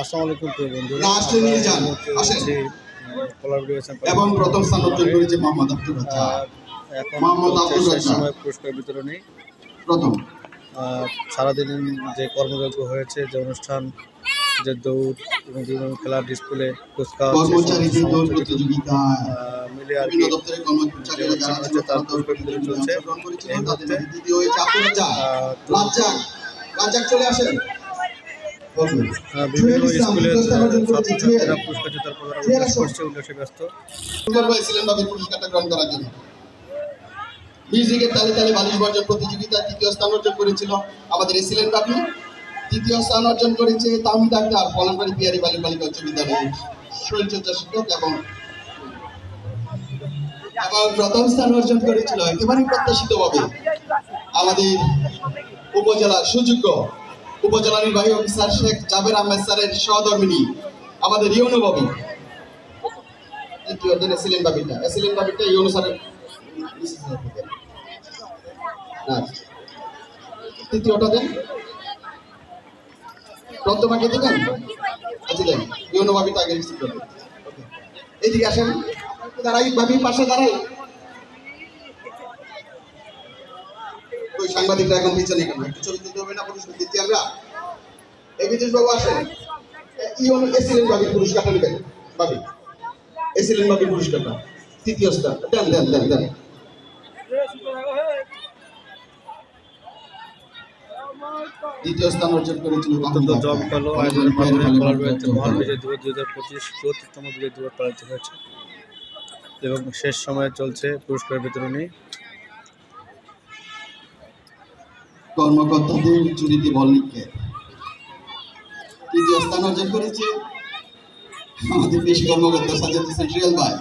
আসসালামু আলাইকুম প্রিয় বন্ধুরা, আসলে নিয়ে যান আসেন। এবং প্রথম স্থান অর্জন করেছে মোহাম্মদ আব্দুর রাজ্জাক। এখন মোহাম্মদ আব্দুর শেষ রাজ্জাক সময় পুরস্কার বিতরণী। প্রথম সারাদিন যে কর্মযজ্ঞ হয়েছে, যে অনুষ্ঠান, যে দৌড় এবং বিভিন্ন খেলার ডিসপ্লে, কুচকাওয়াজ, কর্মচারীদের দৌড় প্রতিযোগিতা মিলে আর বিভিন্ন কি দপ্তরের যে কর্মচারীরা যারা অনুষ্ঠান ছিল হচ্ছে তার তারা দৌড় পুরস্কার বিতরণ প্রতিযোগিতায় চলছে অংশগ্রহণ করেছিল। এই তাদের মুহূর্তে। মধ্যে দ্বিতীয় হয়েছে আব্দুর রাজ্জাক। রাজ্জাক চলে আসেন। বিভিন্ন স্কুলের ছাত্রছাত্রীরা পুরস্কার জেতার পর উল্লাস করছে, উল্লাসে ব্যস্ত। সুন্দর হয়েছিলেন ভাবে পুরস্কারটা গ্রহণ করার জন্য। মিউজিকের তালে তালে বালিশ বর্জন প্রতিযোগিতায় তৃতীয় স্থান অর্জন করেছিল আমাদের এসিলেন বাপি। তৃতীয় স্থান অর্জন করেছে তামিদ আক্তার, পলানবাড়ি বিহারি বালিকা উচ্চ বিদ্যালয়ের শরীরচর্চা শিক্ষক। এবং প্রথম স্থান অর্জন করেছিল একেবারেই প্রত্যাশিতভাবে আমাদের উপজেলার সুযোগ্য উপজেলা নির্বাহী অফিসার শেখ জাবের আহমেদ স্যারের সহধর্মিনী আমাদের ইউনো বাবি। তৃতীয় দিন এসিলেন বাবিটা ইউনো স্যারের তৃতীয়টা দেন, প্রথমাকে দেবেন। আচ্ছা দেন, ইউনো বাবিটা আগে রিসিভ করবেন। এদিকে আসেন, দাঁড়াই বাবির পাশে দাঁড়াই। ওই সাংবাদিকরা এখন পিছনে কেন, একটু ছবি তুলতে হবে না? পুরস্কার দিচ্ছি আমরা। এই বিদেশ বাবু আসেন, ইউনো এসিলেন বাবির পুরস্কারটা নেবেন। বাবি এসিলেন বাবির পুরস্কারটা তৃতীয় স্থান দেন দেন দেন দেন। দ্বিতীয় স্থান অর্জন করেছিল অত্যন্ত জমকালো আয়োজনের মাধ্যমে পালন হয়েছে মহান বিজয় দিবস 2025 74তম বিজয় দিবস পালিত হয়েছে এবং শেষ সময়ে চলছে পুরস্কার বিতরণী। কর্মকর্তাদের চুরিতে বল নিক্ষেপ। তৃতীয় স্থান অর্জন করেছে আমাদের বেশি কর্মকর্তা সাজাদ হোসেন রিয়াল ভাই।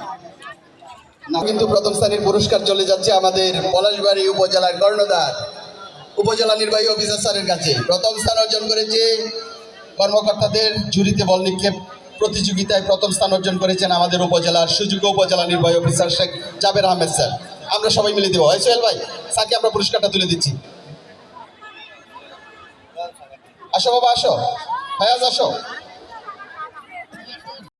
না, কিন্তু প্রথম স্থানের পুরস্কার চলে যাচ্ছে আমাদের পলাশবাড়ি উপজেলার কর্ণধার উপজেলা নির্বাহী অফিসার স্যারের কাছে। প্রথম স্থান অর্জন করেছে কর্মকর্তাদের ঝুড়িতে বল নিক্ষেপ প্রতিযোগিতায় প্রথম স্থান অর্জন করেছেন আমাদের উপজেলার সুযোগ্য উপজেলা নির্বাহী অফিসার শেখ জাবের আহমেদ স্যার। আমরা সবাই মিলে দেবো। সোহেল ভাই, স্যারকে আমরা পুরস্কারটা তুলে দিচ্ছি। আসো বাবা, আসো, ফায়াজ আসো।